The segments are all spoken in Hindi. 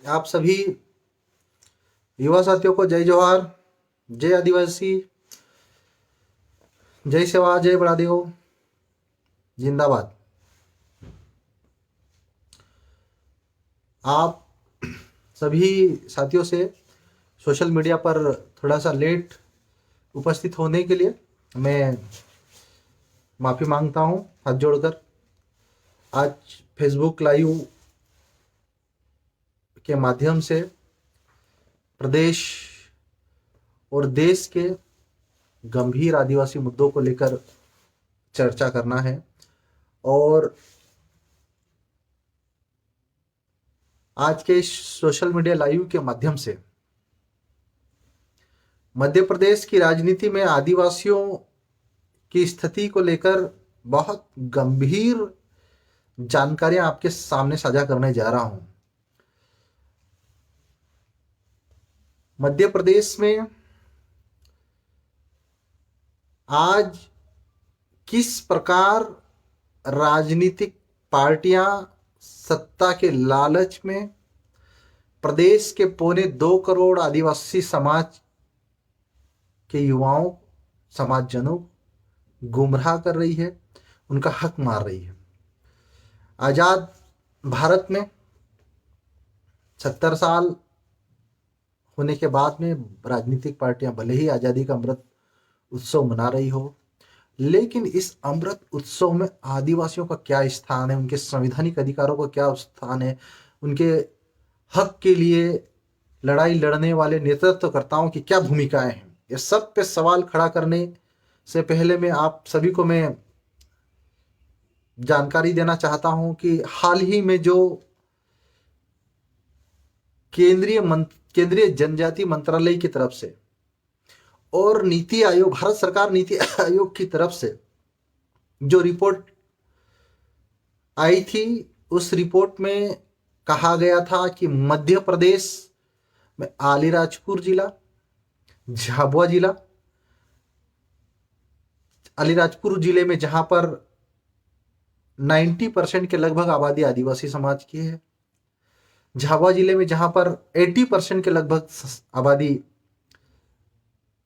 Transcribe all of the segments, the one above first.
आप सभी युवा साथियों को जय जोहार, जय आदिवासी, जय सेवा, जय बड़ादेव, जिंदाबाद। आप सभी साथियों से सोशल मीडिया पर थोड़ा सा लेट उपस्थित होने के लिए मैं माफ़ी मांगता हूं हाथ जोड़कर। आज फेसबुक लाइव के माध्यम से प्रदेश और देश के गंभीर आदिवासी मुद्दों को लेकर चर्चा करना है और आज के इस सोशल मीडिया लाइव के माध्यम से मध्य प्रदेश की राजनीति में आदिवासियों की स्थिति को लेकर बहुत गंभीर जानकारियां आपके सामने साझा करने जा रहा हूं। मध्य प्रदेश में आज किस प्रकार राजनीतिक पार्टियां सत्ता के लालच में प्रदेश के 2.25 करोड़ आदिवासी समाज के युवाओं, समाजजनों गुमराह कर रही है, उनका हक मार रही है। आजाद भारत में 70 साल होने के बाद में राजनीतिक पार्टियां भले ही आजादी का अमृत उत्सव मना रही हो, लेकिन इस अमृत उत्सव में आदिवासियों का क्या स्थान है, उनके संवैधानिक अधिकारों का क्या स्थान है, उनके हक के लिए लड़ाई लड़ने वाले नेतृत्वकर्ताओं की क्या भूमिकाएं हैं, ये सब पे सवाल खड़ा करने से पहले मैं आप सभी को मैं जानकारी देना चाहता हूं कि हाल ही में जो केंद्रीय जनजाति मंत्रालय की तरफ से और नीति आयोग, भारत सरकार नीति आयोग की तरफ से जो रिपोर्ट आई थी, उस रिपोर्ट में कहा गया था कि मध्य प्रदेश में अलीराजपुर जिला, झाबुआ जिला, अलीराजपुर जिले में जहां पर 90% के लगभग आबादी आदिवासी समाज की है, झाबुआ जिले में जहां पर 80% के लगभग आबादी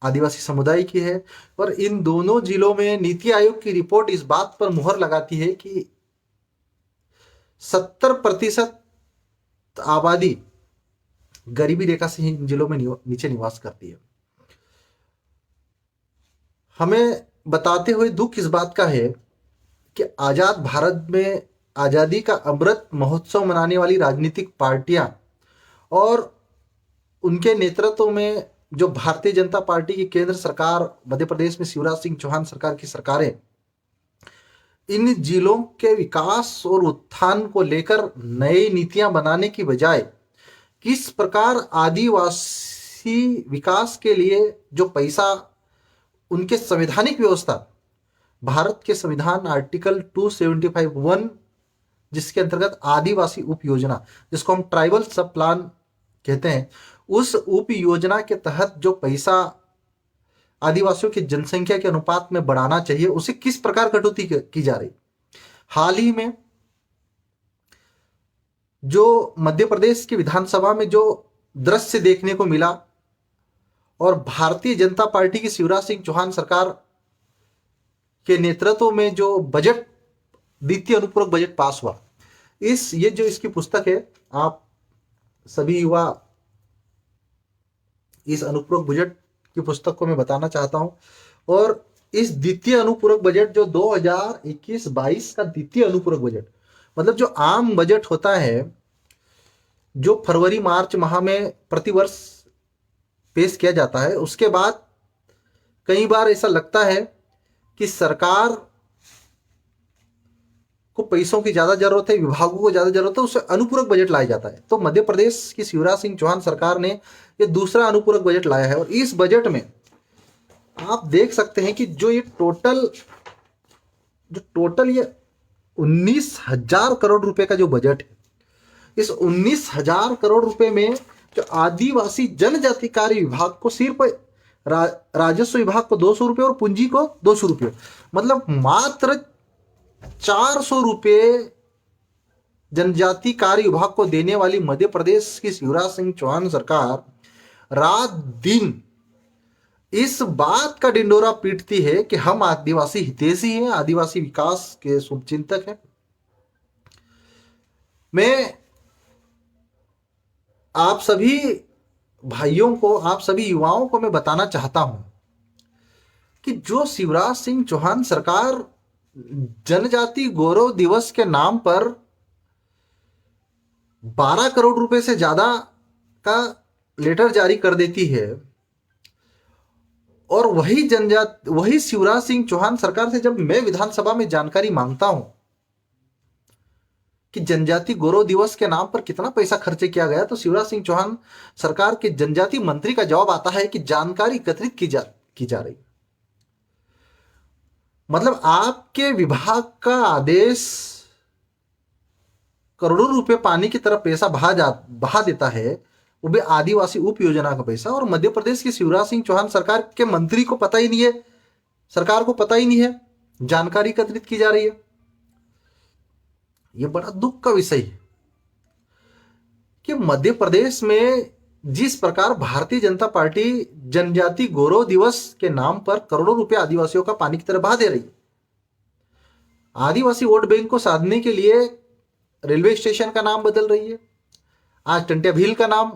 आदिवासी समुदाय की है। पर इन दोनों जिलों में नीति आयोग की रिपोर्ट इस बात पर मुहर लगाती है कि 70% आबादी गरीबी रेखा से इन जिलों में नीचे निवास करती है। हमें बताते हुए दुख इस बात का है कि आजाद भारत में आजादी का अमृत महोत्सव मनाने वाली राजनीतिक पार्टियां और उनके नेतृत्व में जो भारतीय जनता पार्टी की केंद्र सरकार, मध्य प्रदेश में शिवराज सिंह चौहान सरकार की सरकारें, इन जिलों के विकास और उत्थान को लेकर नई नीतियां बनाने की बजाय किस प्रकार आदिवासी विकास के लिए जो पैसा उनके संवैधानिक व्यवस्था, भारत के संविधान आर्टिकल 275(1) जिसके अंतर्गत आदिवासी उप योजना, जिसको हम ट्राइबल सब प्लान कहते हैं, उस उप योजना के तहत जो पैसा आदिवासियों की जनसंख्या के अनुपात में बढ़ाना चाहिए, उसे किस प्रकार कटौती की जा रही। हाल ही में जो मध्य प्रदेश की विधानसभा में जो दृश्य देखने को मिला और भारतीय जनता पार्टी की शिवराज सिंह चौहान सरकार के नेतृत्व में जो बजट, द्वितीय अनुपूरक बजट पास हुआ, ये जो इसकी पुस्तक है, आप सभी युवा इस अनुपूरक बजट की पुस्तक को मैं बताना चाहता हूं। और इस द्वितीय अनुपूरक बजट जो 2021-22 का द्वितीय अनुपूरक बजट, मतलब जो आम बजट होता है जो फरवरी मार्च माह में प्रतिवर्ष पेश किया जाता है, उसके बाद कई बार ऐसा लगता है कि सरकार को पैसों की ज्यादा जरूरत है, विभागों को ज्यादा जरूरत है, उससे अनुपूरक बजट लाया जाता है। तो मध्य प्रदेश की शिवराज सिंह चौहान सरकार ने ये दूसरा अनुपूरक बजट लाया है और इस बजट में आप देख सकते हैं कि जो टोटल ये 19,000 करोड़ रुपए का जो बजट है, इस 19,000 करोड़ रुपए में जो आदिवासी जनजाति कार्य विभाग को सिर्फ राजस्व विभाग को 200 रुपये और पूंजी को 200 रुपये, मतलब मात्र 400 रुपये जनजाति कार्य विभाग को देने वाली मध्य प्रदेश की शिवराज सिंह चौहान सरकार रात दिन इस बात का ढिंढोरा पीटती है कि हम आदिवासी हितैषी हैं, आदिवासी विकास के शुभचिंतक हैं। मैं आप सभी भाइयों को, आप सभी युवाओं को मैं बताना चाहता हूं कि जो शिवराज सिंह चौहान सरकार जनजाति गौरव दिवस के नाम पर 12 करोड़ रुपए से ज्यादा का लेटर जारी कर देती है, और वही शिवराज सिंह चौहान सरकार से जब मैं विधानसभा में जानकारी मांगता हूं कि जनजाति गौरव दिवस के नाम पर कितना पैसा खर्च किया गया, तो शिवराज सिंह चौहान सरकार के जनजाति मंत्री का जवाब आता है कि जानकारी एकत्रित की जा रही। मतलब आपके विभाग का आदेश करोड़ों रुपए पानी की तरफ पैसा बहा देता है, वो भी आदिवासी उप योजना का पैसा, और मध्य प्रदेश की शिवराज सिंह चौहान सरकार के मंत्री को पता ही नहीं है, सरकार को पता ही नहीं है, जानकारी एकत्रित की जा रही है। यह बड़ा दुख का विषय है कि मध्य प्रदेश में जिस प्रकार भारतीय जनता पार्टी जनजाति गौरव दिवस के नाम पर करोड़ों रुपए आदिवासियों का पानी की तरह बहा दे रही है। आदिवासी वोट बैंक को साधने के लिए रेलवे स्टेशन का नाम बदल रही है, आज टंटिया भील का नाम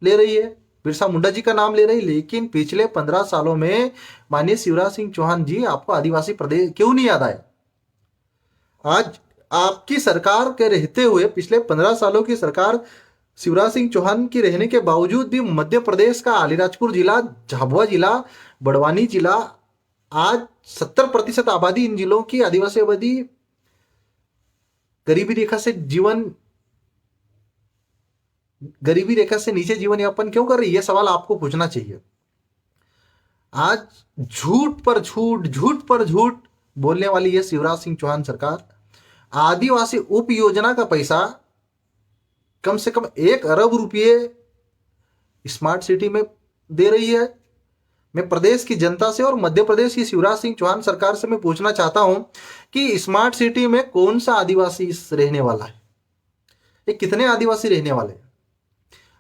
ले रही है, बिरसा मुंडा जी का नाम ले रही है। लेकिन पिछले 15 सालों में माननीय शिवराज सिंह चौहान जी, आपको आदिवासी प्रदेश क्यों नहीं याद आया? आज आपकी सरकार के रहते हुए, पिछले 15 सालों की सरकार शिवराज सिंह चौहान की रहने के बावजूद भी मध्य प्रदेश का अलीराजपुर जिला, झाबुआ जिला, बड़वानी जिला, आज 70% आबादी, इन जिलों की आदिवासी आबादी गरीबी रेखा से नीचे जीवन यापन क्यों कर रही है? यह सवाल आपको पूछना चाहिए। आज झूठ पर झूठ बोलने वाली है शिवराज सिंह चौहान सरकार। आदिवासी उप योजना का पैसा कम से कम 1 अरब रुपये स्मार्ट सिटी में दे रही है। मैं प्रदेश की जनता से और मध्य प्रदेश की शिवराज सिंह चौहान सरकार से मैं पूछना चाहता हूं कि स्मार्ट सिटी में कौन सा आदिवासी रहने वाला है? ये कितने आदिवासी रहने वाले हैं?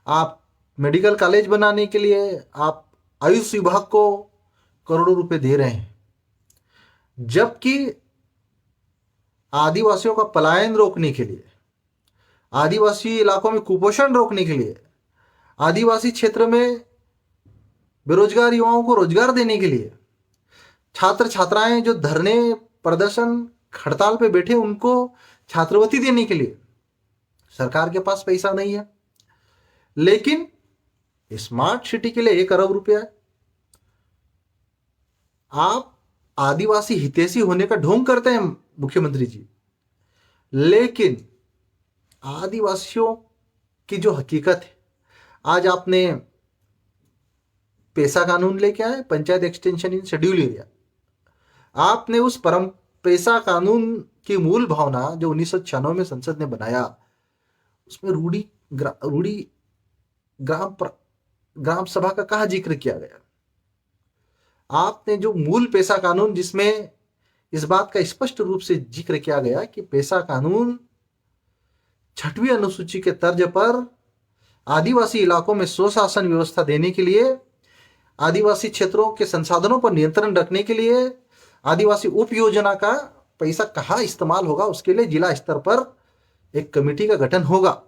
आप मेडिकल कॉलेज बनाने के लिए आप आयुष विभाग को करोड़ों रुपए दे रहे हैं, जबकि आदिवासियों का पलायन रोकने के लिए, आदिवासी इलाकों में कुपोषण रोकने के लिए, आदिवासी क्षेत्र में बेरोजगार युवाओं को रोजगार देने के लिए, छात्र छात्राएं जो धरने प्रदर्शन हड़ताल पे बैठे उनको छात्रवृत्ति देने के लिए सरकार के पास पैसा नहीं है। लेकिन स्मार्ट सिटी के लिए 1 अरब रुपया है। आप आदिवासी हितैषी होने का ढोंग करते हैं मुख्यमंत्री जी, लेकिन आदिवासियों की जो हकीकत है, आज आपने पैसा कानून लेके आए, panchayat extension in schedule area. आपने उस परम पैसा कानून की मूल भावना जो 1996 में संसद ने बनाया, उसमें रूढ़ी ग्राम सभा का कहाँ जिक्र किया गया? आपने जो मूल पैसा कानून, जिसमें इस बात का स्पष्ट रूप से जिक्र किया गया कि पैसा कानून 6वीं अनुसूची के तर्ज पर आदिवासी इलाकों में स्वशासन व्यवस्था देने के लिए, आदिवासी क्षेत्रों के संसाधनों पर नियंत्रण रखने के लिए, आदिवासी उप योजना का पैसा कहाँ इस्तेमाल होगा, उसके लिए जिला स्तर पर एक कमेटी का गठन होगा।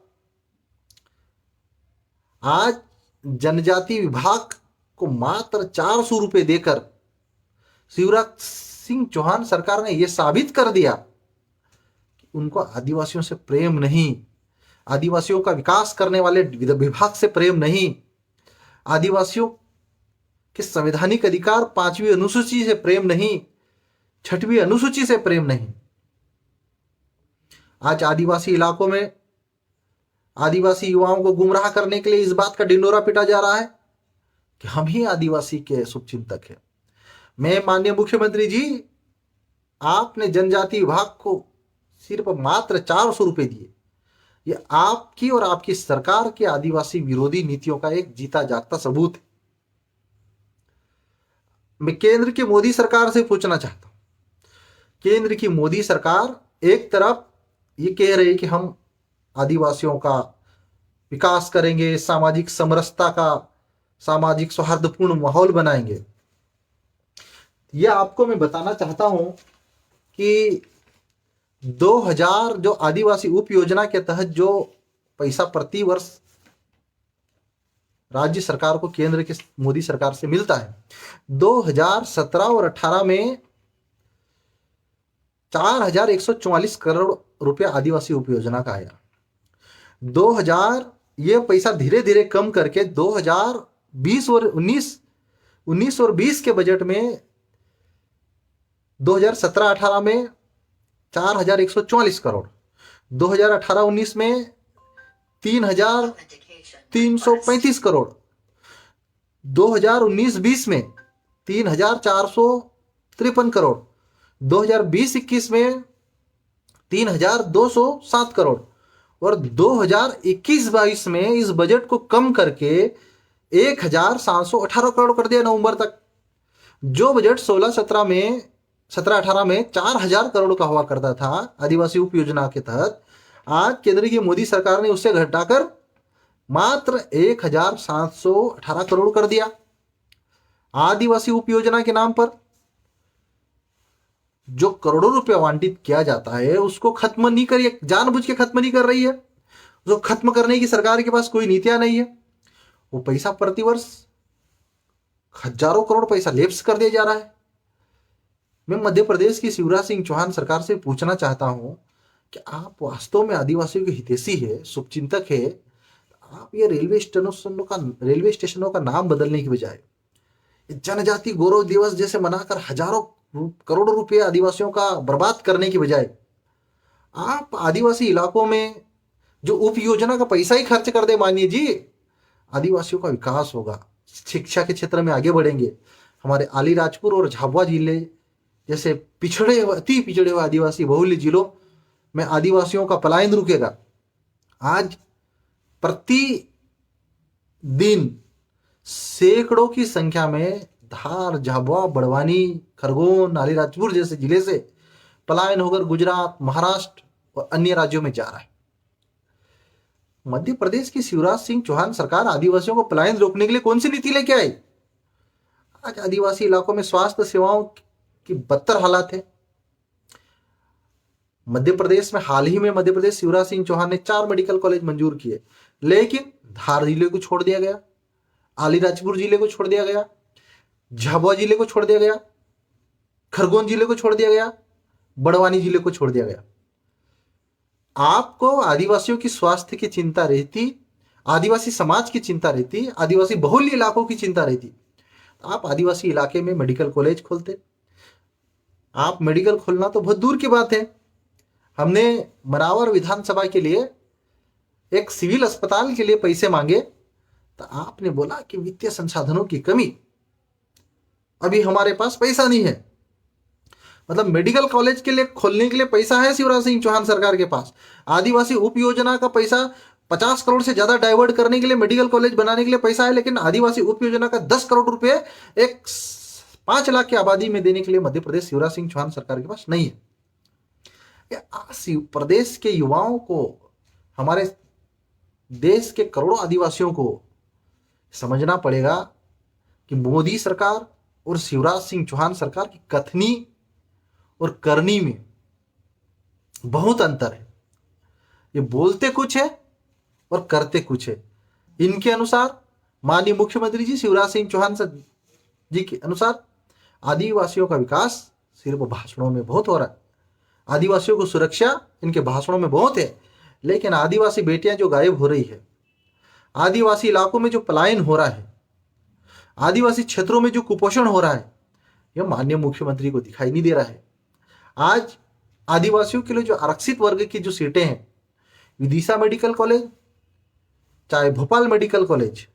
आज जनजाति विभाग को मात्र 400 रुपए देकर शिवराज सिंह चौहान सरकार ने यह साबित कर दिया कि उनको आदिवासियों से प्रेम नहीं, आदिवासियों का विकास करने वाले विभाग से प्रेम नहीं, आदिवासियों के संवैधानिक अधिकार 5वीं अनुसूची से प्रेम नहीं, 6वीं अनुसूची से प्रेम नहीं। आज आदिवासी इलाकों में आदिवासी युवाओं को गुमराह करने के लिए इस बात का ढिंडोरा पीटा जा रहा है कि हम ही आदिवासी के शुभचिंतक हैं। मैं माननीय मुख्यमंत्री जी, आपने जनजाति विभाग को सिर्फ मात्र 400 रुपए दिए। यह आपकी और आपकी सरकार के आदिवासी विरोधी नीतियों का एक जीता जागता सबूत है। मैं केंद्र की मोदी सरकार से पूछना चाहता हूं, केंद्र की मोदी सरकार एक तरफ ये कह रहे कि हम आदिवासियों का विकास करेंगे, सामाजिक समरसता का, सामाजिक सौहार्दपूर्ण माहौल बनाएंगे। ये आपको मैं बताना चाहता हूं कि 2000 जो आदिवासी उप योजना के तहत जो पैसा प्रति वर्ष राज्य सरकार को केंद्र की मोदी सरकार से मिलता है, 2017 और 18 में 4144 करोड़ रुपया आदिवासी उप योजना का आया। 2000 ये पैसा धीरे धीरे कम करके 2020 और 19 और 20 के बजट में 2017-18 में 4144 करोड़, 2018-19 में 3335 करोड़, 2019-20 में 3453 करोड़, 2020-21 में 3207 करोड़ और 2021-22 में इस बजट को कम करके 1718 करोड़ कर दिया नवंबर तक। जो बजट 16-17 में 17-18 में 4000 करोड़ का हुआ करता था आदिवासी उप योजना के तहत, आज केंद्र की मोदी सरकार ने उससे घटाकर मात्र 1718 करोड़ कर दिया। आदिवासी उप योजना के नाम पर जो करोड़ों रुपए आवंटित किया जाता है उसको खत्म नहीं करिए, जानबूझ के खत्म नहीं कर रही है। जो खत्म करने की सरकार के पास कोई नीतियां नहीं है। वो पैसा प्रतिवर्ष हजारों करोड़ पैसा लेप्स कर दिया जा रहा है। मैं मध्य प्रदेश की शिवराज सिंह चौहान सरकार से पूछना चाहता हूं कि आप वास्तव में आदिवासियों के हितैषी है, शुभचिंतक है, आप ये रेलवे स्टेशनों का नाम बदलने की बजाय जनजाति गौरव दिवस जैसे मनाकर हजारों करोड़ों रुपए आदिवासियों का बर्बाद करने की बजाय आप आदिवासी इलाकों में जो उप योजना का पैसा ही खर्च कर दे, मानिए जी, आदिवासियों का विकास होगा, शिक्षा के क्षेत्र में आगे बढ़ेंगे। हमारे अलीराजपुर और झाबुआ जिले जैसे अति पिछड़े हुए आदिवासी बहुल्य जिलों में आदिवासियों का पलायन रुकेगा। आज प्रति दिन सैकड़ों की संख्या में धार, झाबुआ, बड़वानी, खरगोन, अलीराजपुर जैसे जिले से पलायन होकर गुजरात, महाराष्ट्र और अन्य राज्यों में जा रहा है। मध्य प्रदेश की शिवराज सिंह चौहान सरकार आदिवासियों को पलायन रोकने के लिए कौन सी नीति लेके आई? आज आदिवासी इलाकों में स्वास्थ्य सेवाओं की बदतर हालात है। मध्य प्रदेश में हाल ही में मध्य प्रदेश शिवराज सिंह चौहान ने 4 मेडिकल कॉलेज मंजूर किए, लेकिन धार जिले को छोड़ दिया गया, अलीराजपुर जिले को छोड़ दिया गया, झाबुआ जिले को छोड़ दिया गया, खरगोन जिले को छोड़ दिया गया, बड़वानी जिले को छोड़ दिया गया। आपको आदिवासियों की स्वास्थ्य की चिंता रहती, आदिवासी समाज की चिंता रहती, आदिवासी बहुल्य इलाकों की चिंता रहती, तो आप आदिवासी इलाके में मेडिकल कॉलेज खोलते। आप मेडिकल खोलना तो बहुत दूर की बात है। हमने मनावर विधानसभा के लिए एक सिविल अस्पताल के लिए पैसे मांगे तो आपने बोला कि वित्तीय संसाधनों की कमी, अभी हमारे पास पैसा नहीं है। मतलब मेडिकल कॉलेज के लिए खोलने के लिए पैसा है शिवराज सिंह चौहान सरकार के पास, आदिवासी उप योजना का पैसा 50 करोड़ से ज्यादा डाइवर्ट करने के लिए, मेडिकल कॉलेज बनाने के लिए पैसा है, लेकिन आदिवासी उप योजना का 10 करोड़ रुपए एक 5 लाख की आबादी में देने के लिए मध्य प्रदेश शिवराज सिंह चौहान सरकार के पास नहीं है। प्रदेश के युवाओं को, हमारे देश के करोड़ों आदिवासियों को समझना पड़ेगा कि मोदी सरकार और शिवराज सिंह चौहान सरकार की कथनी और करनी में बहुत अंतर है। ये बोलते कुछ है और करते कुछ है। इनके अनुसार, माननीय मुख्यमंत्री जी शिवराज सिंह चौहान जी के अनुसार, आदिवासियों का विकास सिर्फ भाषणों में बहुत हो रहा है, आदिवासियों को सुरक्षा इनके भाषणों में बहुत है, लेकिन आदिवासी बेटियां जो गायब हो रही है, आदिवासी इलाकों में जो पलायन हो रहा है, आदिवासी क्षेत्रों में जो कुपोषण हो रहा है, यह माननीय मुख्यमंत्री को दिखाई नहीं दे रहा है। आज आदिवासियों के लिए जो आरक्षित वर्ग की जो सीटें हैं, विदिशा मेडिकल कॉलेज, चाहे भोपाल मेडिकल कॉलेज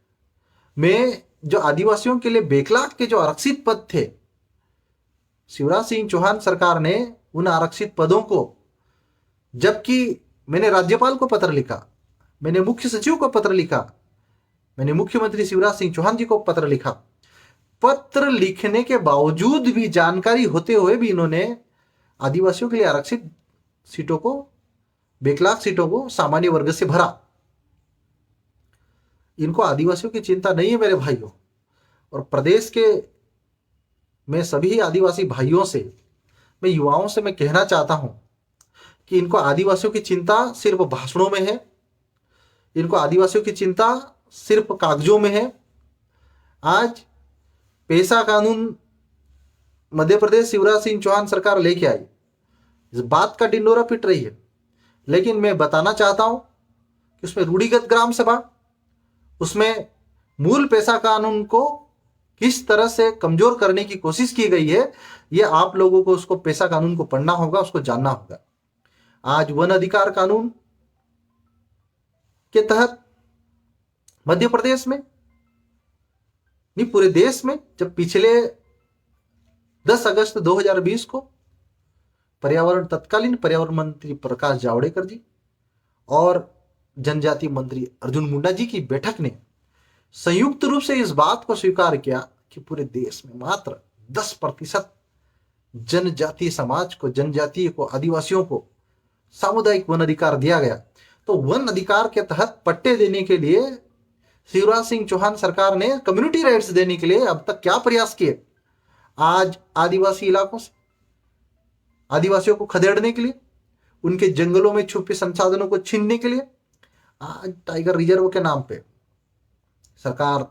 में जो आदिवासियों के लिए बैकलॉग के जो आरक्षित पद थे, शिवराज सिंह चौहान सरकार ने उन आरक्षित पदों को, जबकि मैंने राज्यपाल को पत्र लिखा, मैंने मुख्य सचिव को पत्र लिखा, मैंने मुख्यमंत्री शिवराज सिंह चौहान जी को पत्र लिखा, पत्र लिखने के बावजूद भी, जानकारी होते हुए भी, इन्होंने आदिवासियों के लिए आरक्षित सीटों को बेकलाक सीटों को सामान्य वर्ग से भरा। इनको आदिवासियों की चिंता नहीं है मेरे भाइयों। और प्रदेश के मैं सभी आदिवासी भाइयों से, मैं युवाओं से मैं कहना चाहता हूं कि इनको आदिवासियों की चिंता सिर्फ भाषणों में है, इनको आदिवासियों की चिंता सिर्फ कागजों में है। आज पेशा कानून मध्य प्रदेश शिवराज सिंह चौहान सरकार लेके आई, इस बात का ढिंडोरा पिट रही है, लेकिन मैं बताना चाहता हूं कि उसमें रूढ़िगत ग्राम सभा, उसमें मूल पेशा कानून को किस तरह से कमजोर करने की कोशिश की गई है, ये आप लोगों को उसको पेशा कानून को पढ़ना होगा, उसको जानना होगा। आज वन अधिकार कानून के तहत मध्य प्रदेश में नहीं पूरे देश में, जब पिछले 10 अगस्त 2020 को तत्कालीन पर्यावरण मंत्री प्रकाश जावड़ेकर जी और जनजातीय मंत्री अर्जुन मुंडा जी की बैठक ने संयुक्त रूप से इस बात को स्वीकार किया कि पूरे देश में मात्र 10% जनजातीय समाज को, जनजातीय को, आदिवासियों को सामुदायिक वन अधिकार दिया गया। तो वन अधिकार के तहत पट्टे देने के लिए शिवराज सिंह चौहान सरकार ने कम्युनिटी राइट्स देने के लिए अब तक क्या प्रयास किए। आज आदिवासी इलाकों से आदिवासियों को खदेड़ने के लिए, उनके जंगलों में छुपे संसाधनों को छीनने के लिए, आज टाइगर रिजर्व के नाम पे सरकार,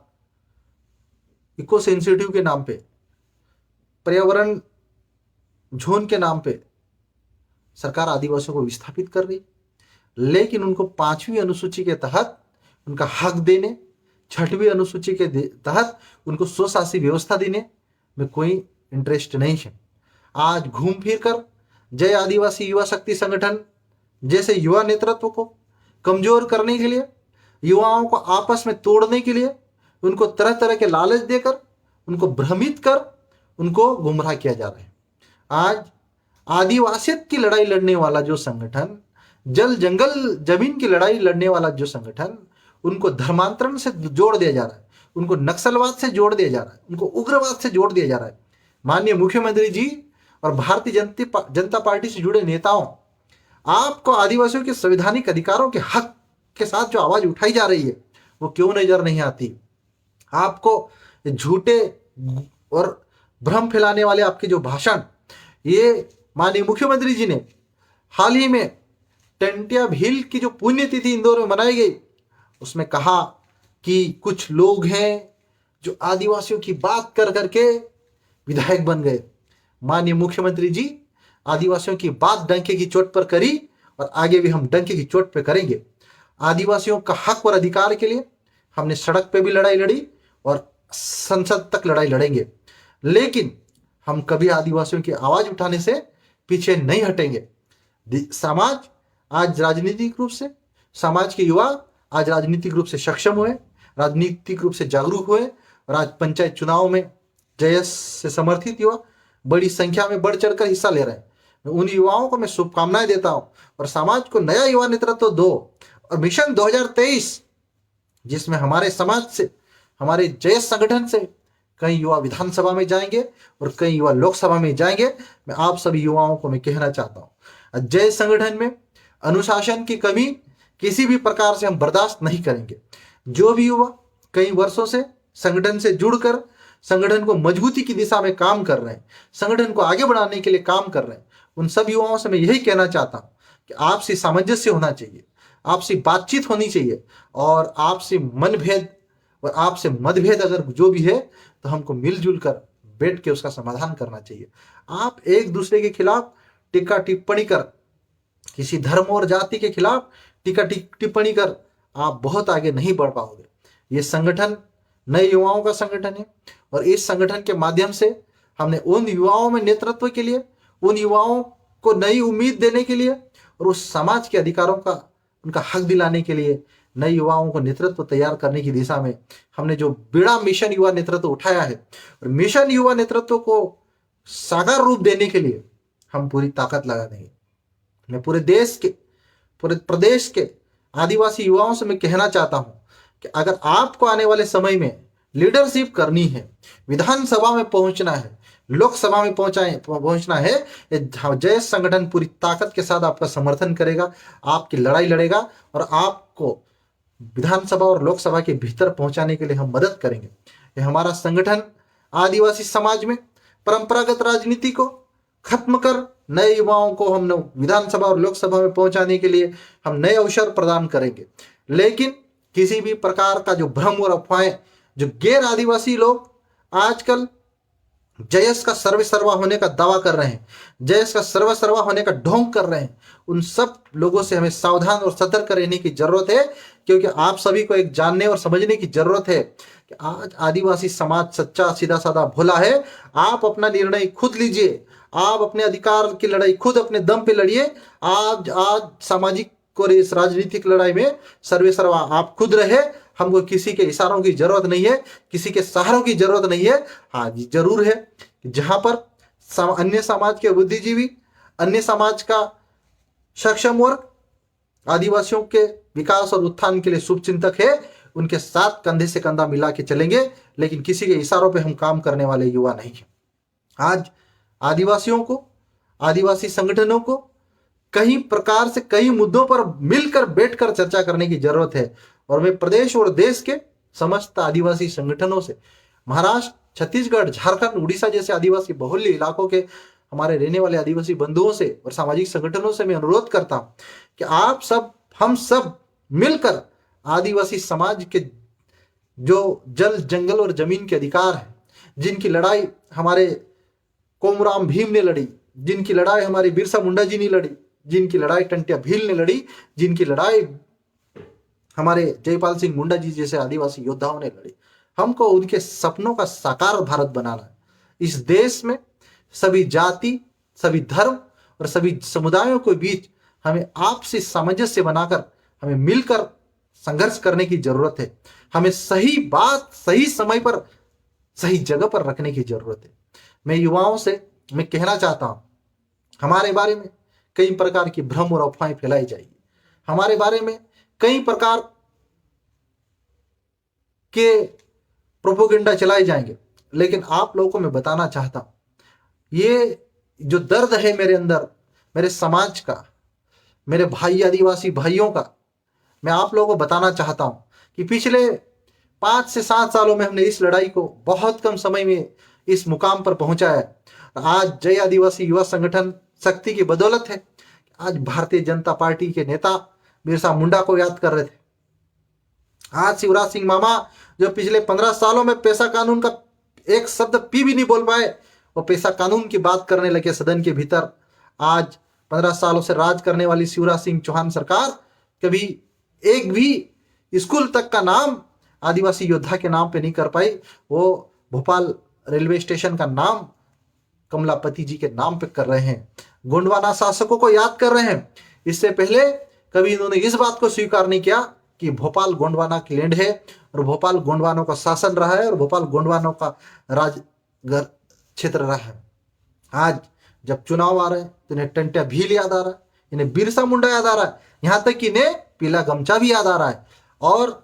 इको सेंसिटिव के नाम पे, पर्यावरण जोन के नाम पे सरकार आदिवासियों को विस्थापित कर रही। लेकिन उनको 5वीं अनुसूची के तहत उनका हक देने, 6वीं अनुसूची के तहत उनको स्वशासी व्यवस्था देने में कोई इंटरेस्ट नहीं है। आज घूम फिर कर जय आदिवासी युवा शक्ति संगठन जैसे युवा नेतृत्व को कमजोर करने के लिए, युवाओं को आपस में तोड़ने के लिए, उनको तरह तरह के लालच देकर, उनको भ्रमित कर, उनको गुमराह किया जा रहा है। आज आदिवासियत की लड़ाई लड़ने वाला जो संगठन, जल जंगल जमीन की लड़ाई लड़ने वाला जो संगठन, उनको धर्मांतरण से जोड़ दिया जा रहा है, उनको नक्सलवाद से जोड़ दिया जा रहा है, उनको उग्रवाद से जोड़ दिया जा रहा है। माननीय मुख्यमंत्री जी और भारतीय जनता पार्टी से जुड़े नेताओं, आपको आदिवासियों के संवैधानिक अधिकारों के हक के साथ जो आवाज उठाई जा रही है वो क्यों नजर नहीं आती? आपको झूठे और भ्रम फैलाने वाले आपके जो भाषण, ये माननीय मुख्यमंत्री जी ने हाल ही में टंटिया भील की जो पुण्यतिथि इंदौर में मनाई गई, उसमें कहा कि कुछ लोग हैं जो आदिवासियों की बात कर करके विधायक बन गए। माननीय मुख्यमंत्री जी, आदिवासियों की बात डंके की चोट पर करी और आगे भी हम डंके की चोट पर करेंगे। आदिवासियों का हक और अधिकार के लिए हमने सड़क पे भी लड़ाई लड़ी और संसद तक लड़ाई लड़ेंगे, लेकिन हम कभी आदिवासियों की आवाज उठाने से पीछे नहीं हटेंगे। समाज आज राजनीतिक रूप से, समाज के युवा आज राजनीतिक रूप से सक्षम हुए, राजनीतिक रूप से जागरूक हुए और आज पंचायत चुनाव में जयस से समर्थित युवा बड़ी संख्या में बढ़ चढ़कर हिस्सा ले रहे हैं। उन युवाओं को मैं शुभकामनाएं देता हूं और समाज को नया युवा नेतृत्व दो। और मिशन 2023 जिसमें हमारे समाज से, हमारे जयस संगठन से कई युवा विधानसभा में जाएंगे और कई युवा लोकसभा में जाएंगे। मैं आप सभी युवाओं को मैं कहना चाहता हूं, जयस संगठन में अनुशासन की कमी किसी भी प्रकार से हम बर्दाश्त नहीं करेंगे। जो भी युवा कई वर्षों से संगठन से जुड़कर संगठन को मजबूती की दिशा में काम कर रहे हैं, संगठन को आगे बढ़ाने के लिए काम कर रहे हैं, उन सब युवाओं से मैं यही कहना चाहता हूं कि आपसी सामंजस्य होना चाहिए, आपसी बातचीत होनी चाहिए और आपसी मनभेद और आपसे मतभेद अगर जो भी है तो हमको मिलजुल कर बैठ के उसका समाधान करना चाहिए। आप एक दूसरे के खिलाफ टीका टिप्पणी कर, किसी धर्म और जाति के खिलाफ टीका टिप्पणी कर आप बहुत आगे नहीं बढ़ पाओगे। ये संगठन नए युवाओं का संगठन है और इस संगठन के माध्यम से हमने उन युवाओं में नेतृत्व के लिए, उन युवाओं को नई उम्मीद देने के लिए और उस समाज के अधिकारों का, उनका हक दिलाने के लिए नए युवाओं को नेतृत्व तैयार करने की दिशा में हमने जो बड़ा मिशन युवा नेतृत्व उठाया है, और मिशन युवा नेतृत्व को साकार रूप देने के लिए हम पूरी ताकत लगा देंगे। मैं पूरे देश के, पूरे प्रदेश के आदिवासी युवाओं से मैं कहना चाहता हूं कि अगर आपको आने वाले समय में लीडरशिप करनी है, विधानसभा में पहुंचना है, लोकसभा में पहुंचना है, ये जय संगठन पूरी ताकत के साथ आपका समर्थन करेगा, आपकी लड़ाई लड़ेगा और आपको विधानसभा और लोकसभा के भीतर पहुंचाने के लिए हम मदद करेंगे। ये हमारा संगठन आदिवासी समाज में परंपरागत राजनीति को खत्म कर नए युवाओं को हम विधानसभा और लोकसभा में पहुंचाने के लिए हम नए अवसर प्रदान करेंगे। लेकिन किसी भी प्रकार का जो भ्रम और अफवाहें जो गैर आदिवासी लोग आजकल जयस का सर्वसर्वा होने का दावा कर रहे हैं, जयस का सर्वसर्वा होने का ढोंग कर रहे हैं, उन सब लोगों से हमें सावधान और सतर्क रहने की जरूरत है। क्योंकि आप सभी को एक जानने और समझने की जरूरत है कि आज आदिवासी समाज सच्चा सीधा साधा भोला है। आप अपना निर्णय खुद लीजिए, आप अपने अधिकार की लड़ाई खुद अपने दम पे लड़िए। आज सामाजिक और इस राजनीतिक लड़ाई में सर्वेसर्वा आप खुद रहे। हमको किसी के इशारों की जरूरत नहीं है, किसी के सहारों की जरूरत नहीं है। हाँ जी, जरूर है जहां पर अन्य समाज के बुद्धिजीवी, अन्य समाज का सक्षम वर्ग आदिवासियों के विकास और उत्थान के लिए शुभचिंतक है, उनके साथ कंधे से कंधा मिला के चलेंगे। लेकिन किसी के इशारों पे हम काम करने वाले युवा नहीं है। आज आदिवासियों को, आदिवासी संगठनों को कई प्रकार से कई मुद्दों पर मिलकर बैठकर चर्चा करने की जरूरत है। और मैं प्रदेश और देश के समस्त आदिवासी संगठनों से, महाराष्ट्र, छत्तीसगढ़, झारखंड, उड़ीसा जैसे आदिवासी बहुल्य इलाकों के हमारे रहने वाले आदिवासी बंधुओं से और सामाजिक संगठनों से मैं अनुरोध करता हूं कि आप सब, हम सब मिलकर आदिवासी समाज के जो जल, जंगल और जमीन के अधिकार हैं, जिनकी लड़ाई हमारे कोमराम भीम ने लड़ी, जिनकी लड़ाई हमारी बिरसा मुंडा जी ने लड़ी, जिनकी लड़ाई टंट्या भील ने लड़ी, जिनकी लड़ाई हमारे जयपाल सिंह मुंडा जी जैसे आदिवासी योद्धाओं ने लड़ी, हमको उनके सपनों का साकार भारत बनाना है। इस देश में सभी जाति, सभी धर्म और सभी समुदायों के बीच हमें आपसी सामंजस्य बनाकर हमें मिलकर संघर्ष करने की जरूरत है। हमें सही बात सही समय पर सही जगह पर रखने की जरूरत है। मैं युवाओं से मैं कहना चाहता हूं, हमारे बारे में कई प्रकार की भ्रम और अफवाहें फैलाई जाएगी, हमारे बारे में कई प्रकार के प्रोपोगेंडा चलाए जाएंगे। लेकिन आप लोगों को मैं बताना चाहता हूं, ये जो दर्द है मेरे अंदर, मेरे समाज का, मेरे भाई आदिवासी भाइयों का, मैं आप लोगों को बताना चाहता हूं कि पिछले 5 से 7 सालों में हमने इस लड़ाई को बहुत कम समय में इस मुकाम पर पहुंचा है। आज जय आदिवासी युवा संगठन शक्ति की बदौलत है। आज भारतीय जनता पार्टी के नेता बिरसा मुंडा को याद कर रहे थे। आज शिवराज सिंह मामा जो पिछले 15 सालों में पैसा कानून का एक शब्द पी भी नहीं बोल पाए, वो पैसा कानून की बात करने लगे सदन के भीतर। आज 15 सालों से राज करने वाली शिवराज सिंह चौहान सरकार कभी एक भी स्कूल तक का नाम आदिवासी योद्धा के नाम पे नहीं कर पाई। वो भोपाल रेलवे स्टेशन का नाम कमलापति जी के नाम पे कर रहे हैं, गोंडवाना शासकों को याद कर रहे हैं। इससे पहले कभी इन्होंने इस बात को स्वीकार नहीं किया कि भोपाल गोंडवाना की लैंड है और भोपाल गोंडवानों का शासन रहा है और भोपाल गोंडवानों का राज क्षेत्र रहा है। आज जब चुनाव आ रहे हैं तो इन्हें टंट्या भील याद आ रहा है, इन्हें बिरसा मुंडा याद आ रहा है, यहां तक कि इन्हें पीला गमछा भी याद आ रहा है। और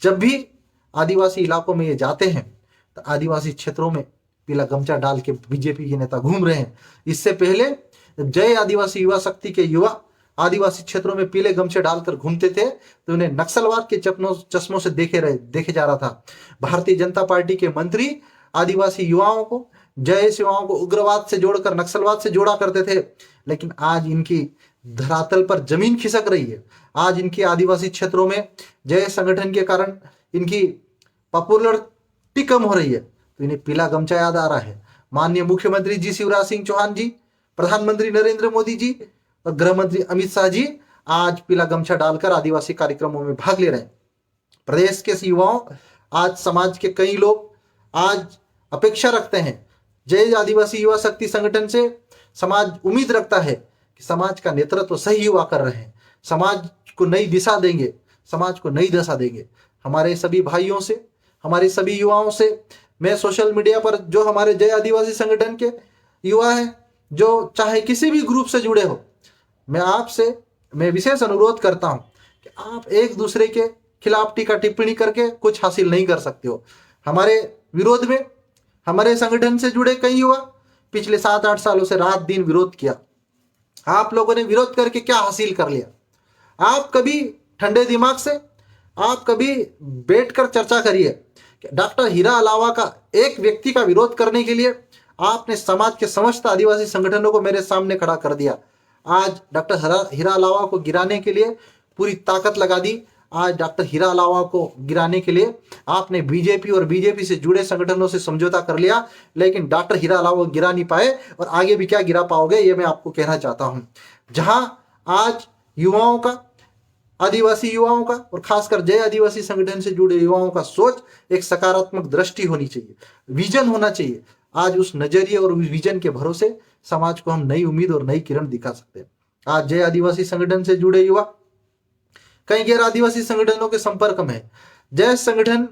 जब भी आदिवासी इलाकों में ये जाते हैं तो आदिवासी क्षेत्रों में पीला गमछा डाल के बीजेपी के नेता घूम रहे हैं। इससे पहले जय आदिवासी युवा शक्ति के युवा आदिवासी क्षेत्रों में पीले गमछे डालकर घूमते थे तो उन्हें नक्सलवाद के चश्मों से देखे जा रहा था। भारतीय जनता पार्टी के मंत्री आदिवासी युवाओं को, जय युवाओं को उग्रवाद से जोड़कर नक्सलवाद से जोड़ा करते थे। लेकिन आज इनकी धरातल पर जमीन खिसक रही है। आज इनकी आदिवासी क्षेत्रों में जय संगठन के कारण इनकी पॉपुलरिटी कम हो रही है तो इन्हें पीला गमछा याद आ रहा है। माननीय मुख्यमंत्री जी शिवराज सिंह चौहान जी, प्रधानमंत्री नरेंद्र मोदी जी और गृह मंत्री अमित शाह जी आज पीला गमछा डालकर आदिवासी कार्यक्रमों में भाग ले रहे हैं। प्रदेश के युवाओं, आज समाज के कई लोग आज अपेक्षा रखते हैं जय आदिवासी युवा शक्ति संगठन से। समाज उम्मीद रखता है कि समाज का नेतृत्व सही युवा कर रहे हैं, समाज को नई दिशा देंगे, समाज को नई दशा देंगे। हमारे सभी भाइयों से, हमारे सभी युवाओं से मैं सोशल मीडिया पर जो हमारे जय आदिवासी संगठन के युवा हैं, जो चाहे किसी भी ग्रुप से जुड़े हो, मैं आपसे मैं विशेष अनुरोध करता हूं कि आप एक दूसरे के खिलाफ टीका टिप्पणी करके कुछ हासिल नहीं कर सकते हो। हमारे विरोध में हमारे संगठन से जुड़े कई युवा पिछले 7-8 सालों से रात दिन विरोध किया। आप लोगों ने विरोध करके क्या हासिल कर लिया? आप कभी ठंडे दिमाग से आप कभी बैठकर चर्चा करिए। डॉक्टर हीरा अलावा का एक व्यक्ति का विरोध करने के लिए आपने समाज के समस्त आदिवासी संगठनों को मेरे सामने खड़ा कर दिया। आज डॉक्टर हीरा अलावा को गिराने के लिए पूरी ताकत लगा दी। आज डॉक्टर हीरा अलावा को गिराने के लिए आपने बीजेपी और बीजेपी से जुड़े संगठनों से समझौता कर लिया, लेकिन डॉक्टर हीरा अलावा को गिरा नहीं पाए और आगे भी क्या गिरा पाओगे, ये मैं आपको कहना चाहता हूं। जहां आज युवाओं का, आदिवासी युवाओं का और खासकर जय आदिवासी संगठन से जुड़े युवाओं का सोच एक सकारात्मक दृष्टि होनी चाहिए, विजन होना चाहिए। आज उस नजरिए और उस विजन के भरोसे समाज को हम नई उम्मीद और नई किरण दिखा सकते हैं। आज जय आदिवासी संगठन से जुड़े युवा कई गैर आदिवासी संगठनों के संपर्क में है। जय संगठन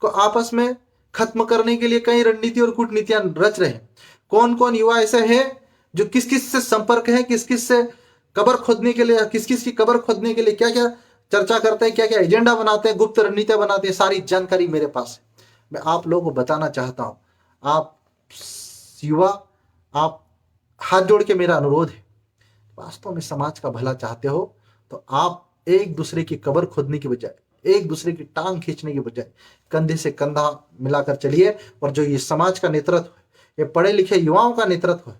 को आपस में खत्म करने के लिए कई रणनीति और कूटनीतियां रच रहे हैं। कौन कौन युवा ऐसे हैं जो किस किस से संपर्क है, किस किस से कबर खोदने के लिए, किस किस की कबर खोदने के लिए क्या क्या चर्चा करते हैं, क्या क्या एजेंडा बनाते हैं, गुप्त रणनीतियां बनाते हैं, सारी जानकारी मेरे पास है। मैं आप लोगों को बताना चाहता हूं। आप युवा, आप हाथ जोड़ के मेरा अनुरोध है, वास्तव में समाज का भला चाहते हो तो आप एक दूसरे की कबर खोदने की बजाय, एक दूसरे की टांग खींचने की बजाय कंधे से कंधा मिलाकर चलिए। और जो ये समाज का नेतृत्व है, ये पढ़े लिखे युवाओं का नेतृत्व है,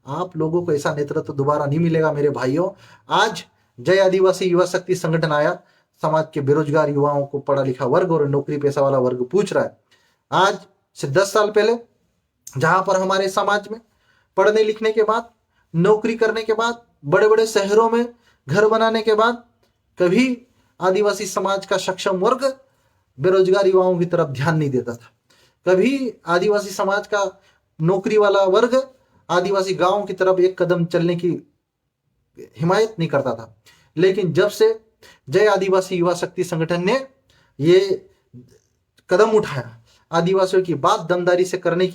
आप लोगों को ऐसा नेतृत्व दोबारा नहीं मिलेगा मेरे भाइयों। आज जय आदिवासी युवा शक्ति संगठन आया, समाज के बेरोजगार युवाओं को पढ़ा लिखा वर्ग और नौकरी पेशा वाला वर्ग पूछ रहा है। आज से 10 साल पहले जहां पर हमारे समाज में पढ़ने लिखने के बाद, नौकरी करने के बाद, बड़े बड़े शहरों में घर बनाने के बाद कभी आदिवासी समाज का सक्षम वर्ग बेरोजगार युवाओं की तरफ ध्यान नहीं देता था। कभी आदिवासी समाज का नौकरी वाला वर्ग आदिवासी गांवों की तरफ एक कदम चलने की हिमायत नहीं करता था। लेकिन जब से जय आदिवासी युवा शक्ति संगठन ने ये कदम उठाया, आदिवासियों की बात दमदारी से करने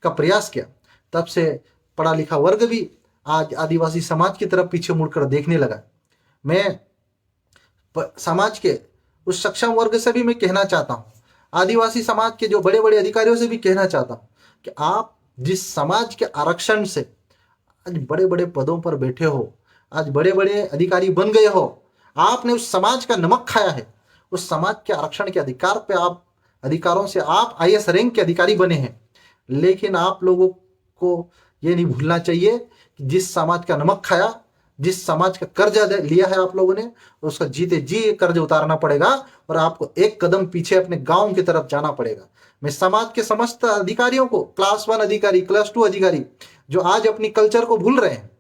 का प्रयास किया, तब से पढ़ा लिखा वर्ग भी आज आदिवासी समाज की तरफ पीछे मुड़कर देखने लगा। मैं समाज के उस सक्षम वर्ग से भी मैं कहना चाहता हूं, आदिवासी समाज के जो बड़े बड़े अधिकारियों से भी कहना चाहता हूं कि आप जिस समाज के आरक्षण से आज बड़े बड़े पदों पर बैठे हो, आज बड़े बड़े अधिकारी बन गए हो, आपने उस समाज का नमक खाया है, उस समाज के आरक्षण के अधिकार पे आप अधिकारों से आप आईएएस रैंक के अधिकारी बने हैं। लेकिन आप लोगों को ये नहीं भूलना चाहिए कि जिस समाज का नमक खाया, जिस समाज का कर्ज लिया है आप लोगों ने, उसका जीते जी कर्ज उतारना पड़ेगा और आपको एक कदम पीछे अपने गांव की तरफ जाना पड़ेगा। मैं समाज के समस्त अधिकारियों को, क्लास 1 अधिकारी, क्लास 2 अधिकारी जो आज अपनी कल्चर को भूल रहे हैं,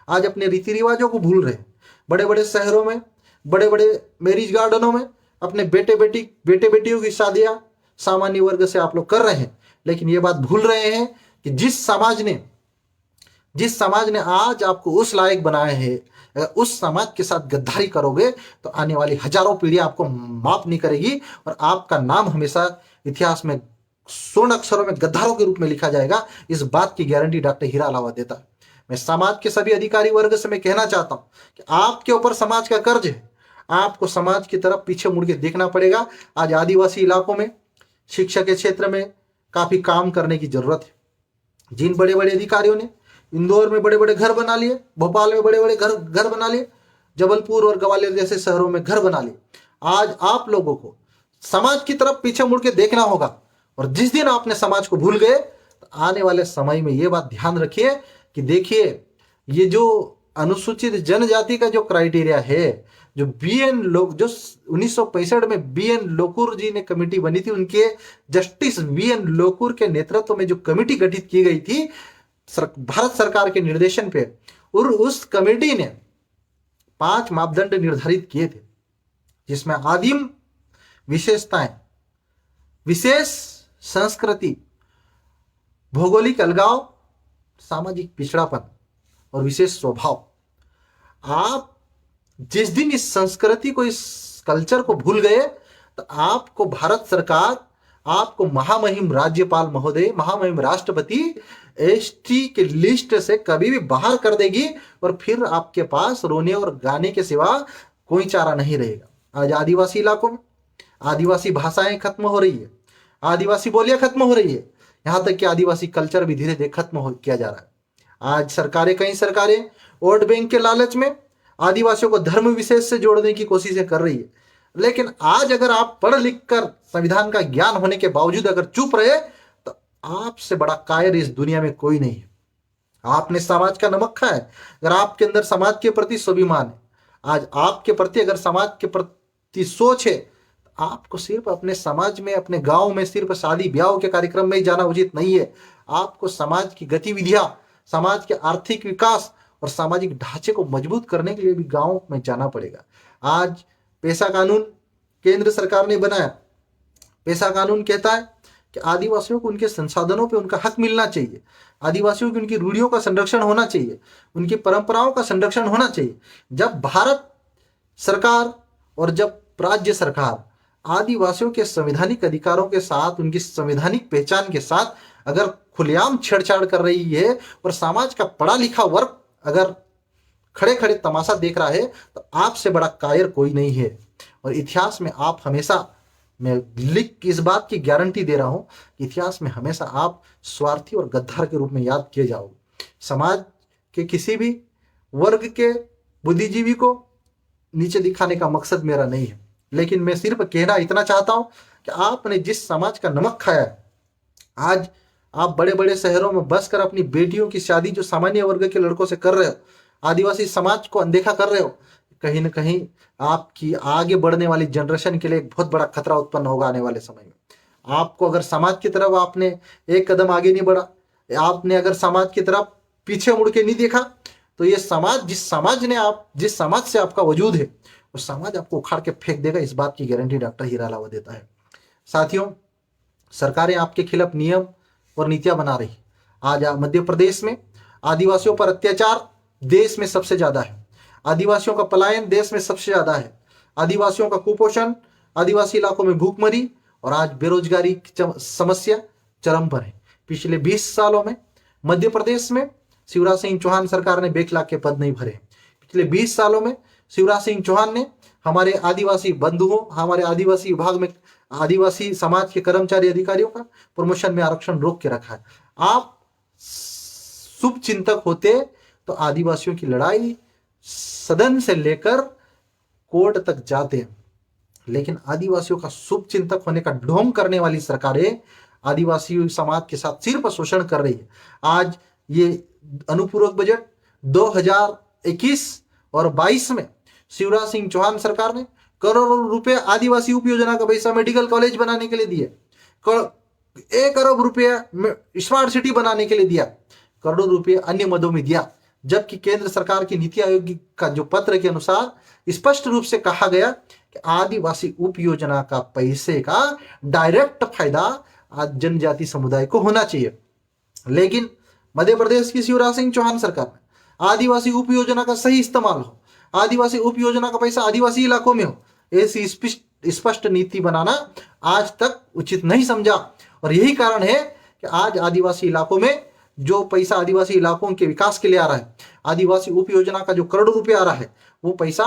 आज अपने रीति रिवाजों को भूल रहे हैं, बड़े बड़े शहरों में, बड़े बड़े मैरिज गार्डनों में अपने बेटे बेटियों की शादियां सामान्य वर्ग से आप लोग कर रहे हैं, लेकिन ये बात भूल रहे हैं कि जिस समाज ने आज आपको उस लायक बनाया है, अगर उस समाज के साथ गद्दारी करोगे तो आने वाली हजारों पीढ़ियां आपको माफ नहीं करेगी और आपका नाम हमेशा इतिहास में स्वर्ण अक्षरों में गद्दारों के रूप में लिखा जाएगा। इस बात की गारंटी डॉक्टर हीरा अलावा देता है। मैं समाज के सभी अधिकारी वर्ग से मैं कहना चाहता हूं कि आपके ऊपर समाज का कर्ज है, आपको समाज की तरफ पीछे मुड़ के देखना पड़ेगा। आज आदिवासी इलाकों में शिक्षा के क्षेत्र में काफी काम करने की जरूरत है। जिन बड़े बड़े अधिकारियों ने इंदौर में बड़े बड़े घर बना लिए, भोपाल में बड़े बड़े घर बना लिए, जबलपुर और ग्वालियर जैसे शहरों में घर बना लिए, आज आप लोगों को समाज की तरफ पीछे मुड़ के देखना होगा। और जिस दिन आपने समाज को भूल गए तो आने वाले समय में ये बात ध्यान रखिए कि देखिए, ये जो अनुसूचित जनजाति का जो क्राइटेरिया है, जो जो 1965 में बीएन लोकुर जी ने कमेटी बनी थी, उनके जस्टिस बीएन लोकुर के नेतृत्व में जो कमेटी गठित की गई थी भारत सरकार के निर्देशन पे, और उस कमेटी ने 5 मापदंड निर्धारित किए थे, जिसमें आदिम विशेषताएं, विशेष संस्कृति, भौगोलिक अलगाव, सामाजिक पिछड़ापन और विशेष स्वभाव। आप जिस दिन इस संस्कृति को, इस कल्चर को भूल गए तो आपको भारत सरकार, आपको महामहिम राज्यपाल महोदय, महामहिम राष्ट्रपति एसटी के लिस्ट से कभी भी बाहर कर देगी और फिर आपके पास रोने और गाने के सिवा कोई चारा नहीं रहेगा। आज आदिवासी इलाकों में आदिवासी भाषाएं खत्म हो रही है, आदिवासी बोलियां खत्म हो रही है। यहाँ तक कि आदिवासी कल्चर भी धीरे धीरे खत्म किया जा रहा है। आज सरकारें, कई सरकारें वोट बैंक के लालच में आदिवासियों को धर्म विशेष से जोड़ने की कोशिशें कर रही है। लेकिन आज अगर आप पढ़ लिख कर संविधान का ज्ञान होने के बावजूद अगर चुप रहे तो आपसे बड़ा कायर इस दुनिया में कोई नहीं है। आपने समाज का नमक खाया है। अगर आपके अंदर समाज के प्रति स्वाभिमान है, आज आपके प्रति अगर समाज के प्रति सोच है, तो आपको सिर्फ अपने समाज में, अपने गांव में सिर्फ शादी ब्याह के कार्यक्रम में ही जाना उचित नहीं है। आपको समाज की गतिविधियां, समाज के आर्थिक विकास और सामाजिक ढांचे को मजबूत करने के लिए भी गांव में जाना पड़ेगा। आज पेशा कानून केंद्र सरकार ने बनाया। पेशा कानून कहता है कि आदिवासियों को उनके संसाधनों पे उनका हक मिलना चाहिए, आदिवासियों की उनकी रूढ़ियों का संरक्षण होना चाहिए, उनकी परंपराओं का संरक्षण होना चाहिए। जब भारत सरकार और जब राज्य सरकार आदिवासियों के संवैधानिक अधिकारों के साथ, उनकी संवैधानिक पहचान के साथ अगर खुलेआम छेड़छाड़ कर रही है और समाज का पढ़ा लिखा वर्ग अगर खड़े खड़े तमाशा देख रहा है, तो आपसे बड़ा कायर कोई नहीं है। और इतिहास में आप हमेशा, मैं लिख इस बात की गारंटी दे रहा हूं कि इतिहास में हमेशा आप स्वार्थी और गद्दार के रूप में याद किए जाओगे। समाज के किसी भी वर्ग के बुद्धिजीवी को नीचे दिखाने का मकसद मेरा नहीं है, लेकिन मैं सिर्फ कहना इतना चाहता हूं कि आपने जिस समाज का नमक खाया है, आज आप बड़े बड़े शहरों में बसकर अपनी बेटियों की शादी जो सामान्य वर्ग के लड़कों से कर रहे हो, आदिवासी समाज को अनदेखा कर रहे हो, कहीं ना कहीं आपकी आगे बढ़ने वाली जनरेशन के लिए एक बहुत बड़ा खतरा उत्पन्न होगा आने वाले समय में। आपको अगर समाज की तरफ आपने एक कदम आगे नहीं बढ़ा, आपने अगर समाज की तरफ पीछे मुड़ के नहीं देखा, तो ये समाज, जिस समाज से आपका वजूद है, वो समाज आपको उखाड़ के फेंक देगा। इस बात की गारंटी डॉक्टर हीरा लावा देता है। साथियों, सरकारें आपके खिलाफ नियम और नीतियां बना रही। आज मध्य प्रदेश में आदिवासियों पर अत्याचार देश में सबसे ज्यादा है, आदिवासियों का पलायन देश में सबसे ज्यादा है, आदिवासियों का कुपोषण, आदिवासी इलाकों में भूखमरी और आज बेरोजगारी की समस्या चरम पर है। पिछले 20 सालों में मध्य प्रदेश में शिवराज सिंह चौहान सरकार ने 1 लाख के पद नहीं भरे। पिछले 20 सालों में शिवराज सिंह चौहान ने हमारे आदिवासी बंधुओं, हमारे आदिवासी विभाग में आदिवासी समाज के कर्मचारी अधिकारियों का प्रमोशन में आरक्षण रोक के रखा है। आप शुभ चिंतक होते तो आदिवासियों की लड़ाई सदन से लेकर कोर्ट तक जाते हैं, लेकिन आदिवासियों का शुभ चिंतक होने का ढोंग करने वाली सरकारें आदिवासी समाज के साथ सिर्फ शोषण कर रही है। आज ये अनुपूरक बजट 2021 और 22 में शिवराज सिंह चौहान सरकार ने करोड़ों रुपए आदिवासी उप योजना का पैसा मेडिकल कॉलेज बनाने के लिए दिए, 1 अरब रुपया स्मार्ट सिटी बनाने के लिए दिया, करोड़ों रुपए अन्य मदों में दिया। जबकि केंद्र सरकार की नीति आयोग का जो पत्र के अनुसार स्पष्ट रूप से कहा गया कि आदिवासी उप योजना का पैसे का डायरेक्ट फायदा जनजाति समुदाय को होना चाहिए। लेकिन मध्य प्रदेश की शिवराज सिंह चौहान सरकार में आदिवासी उप योजना का सही इस्तेमाल हो, आदिवासी उप योजना का पैसा आदिवासी इलाकों में हो, ऐसी स्पष्ट नीति बनाना आज तक उचित नहीं समझा। और यही कारण है कि आज आदिवासी इलाकों में जो पैसा आदिवासी इलाकों के विकास के लिए आ रहा है, आदिवासी उप योजना का जो करोड़ों रुपए आ रहा है, वो पैसा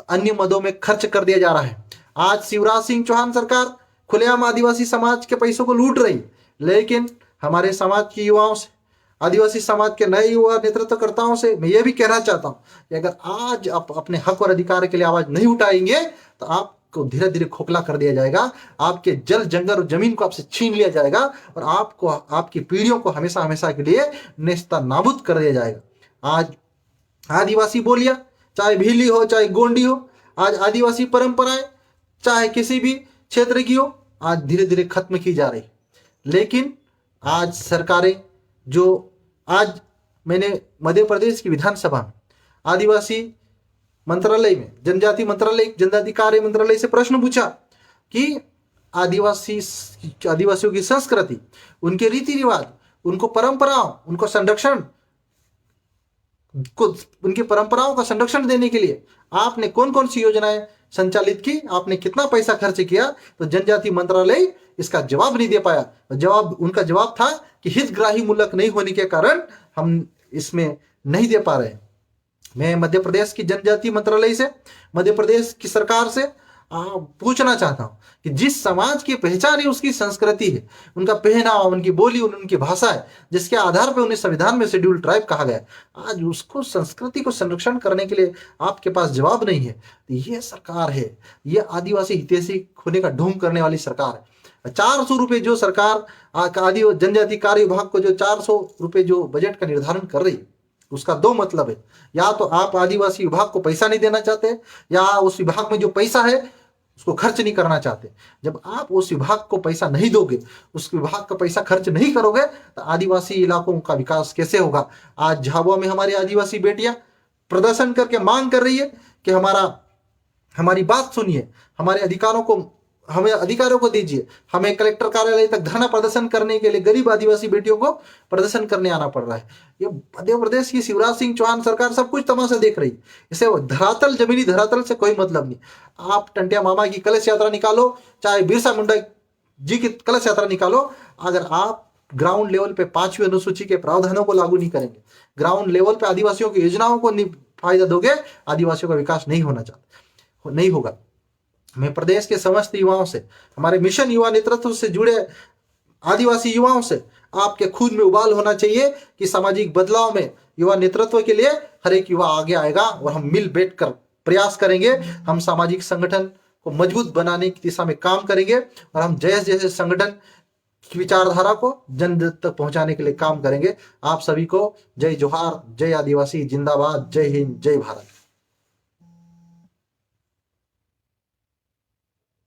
अन्य मदों में खर्च कर दिया जा रहा है। आज शिवराज सिंह चौहान सरकार खुलेआम आदिवासी समाज के पैसों को लूट रही, लेकिन हमारे समाज के युवाओं से, आदिवासी समाज के नए युवा नेतृत्वकर्ताओं से मैं ये भी कहना चाहता हूं कि अगर आज आप अपने हक और अधिकार के लिए आवाज नहीं उठाएंगे तो आपको धीरे धीरे खोखला कर दिया जाएगा, आपके जल जंगल और जमीन को आपसे छीन लिया जाएगा और आपको, आपकी पीढ़ियों को हमेशा हमेशा के लिए नेस्ता नाबूद कर दिया जाएगा। आज आदिवासी बोलियां, चाहे भीली हो चाहे गोंडी हो, आज आदिवासी परंपराएं चाहे किसी भी क्षेत्र की हो, आज धीरे धीरे खत्म की जा रही। लेकिन आज सरकारें, जो आज मैंने मध्य प्रदेश की विधानसभा में आदिवासी मंत्रालय में, जनजाति मंत्रालय, जनजाति कार्य मंत्रालय से प्रश्न पूछा कि आदिवासियों की संस्कृति, उनके रीति रिवाज, उनको परंपराओं, उनको संरक्षण को, उनकी परंपराओं का संरक्षण देने के लिए आपने कौन कौन सी योजनाएं संचालित की, आपने कितना पैसा खर्च किया, तो जनजाति मंत्रालय इसका जवाब नहीं दे पाया। उनका जवाब था कि हितग्राही मूलक नहीं होने के कारण हम इसमें नहीं दे पा रहे। मैं मध्य प्रदेश की जनजाति मंत्रालय से, मध्य प्रदेश की सरकार से पूछना चाहता हूं कि जिस समाज की पहचान है उसकी संस्कृति है, उनका पहनावा, उनकी बोली, उनकी भाषा है, जिसके आधार पर उन्हें संविधान में शेड्यूल ट्राइब कहा गया, आज उसको संस्कृति को संरक्षण करने के लिए आपके पास जवाब नहीं है। तो ये सरकार है, ये आदिवासी हितैषी होने का ढोंग करने वाली सरकार है। 400 रुपए जो सरकार आदि जनजाति कार्य विभाग को जो 400 रुपए जो बजट का निर्धारण कर रही है, उसका दो मतलब है, या तो आप आदिवासी विभाग को पैसा नहीं देना चाहते, या उस विभाग में जो पैसा है उसको खर्च नहीं करना चाहते। जब आप उस विभाग को पैसा नहीं दोगे, उस विभाग का पैसा खर्च नहीं करोगे, तो आदिवासी इलाकों का विकास कैसे होगा। आज झाबुआ में हमारी आदिवासी बेटियां प्रदर्शन करके मांग कर रही है कि हमारी बात सुनिए, हमारे अधिकारों को, हमें अधिकारों को दीजिए। हमें कलेक्टर कार्यालय तक धरना प्रदर्शन करने के लिए गरीब आदिवासी बेटियों को प्रदर्शन करने आना पड़ रहा है। ये मध्य प्रदेश की शिवराज सिंह चौहान सरकार सब कुछ तमाशा देख रही है। इसे धरातल, जमीनी धरातल से कोई मतलब नहीं। आप टंटिया मामा की कलश यात्रा निकालो, चाहे बिरसा मुंडा जी की कलश यात्रा निकालो, अगर आप ग्राउंड लेवल पे 5वीं अनुसूची के प्रावधानों को लागू नहीं करेंगे, ग्राउंड लेवल पे आदिवासियों की योजनाओं को फायदा दोगे, आदिवासियों का विकास नहीं होगा। मैं प्रदेश के समस्त युवाओं से, हमारे मिशन युवा नेतृत्व से जुड़े आदिवासी युवाओं से, आपके खून में उबाल होना चाहिए कि सामाजिक बदलाव में युवा नेतृत्व के लिए हर एक युवा आगे आएगा और हम मिल बैठकर प्रयास करेंगे। हम सामाजिक संगठन को मजबूत बनाने की दिशा में काम करेंगे और हम जैसे संगठन की विचारधारा को जन तक पहुंचाने के लिए काम करेंगे। आप सभी को जय जोहार, जय आदिवासी, जिंदाबाद, जय हिंद, जय भारत।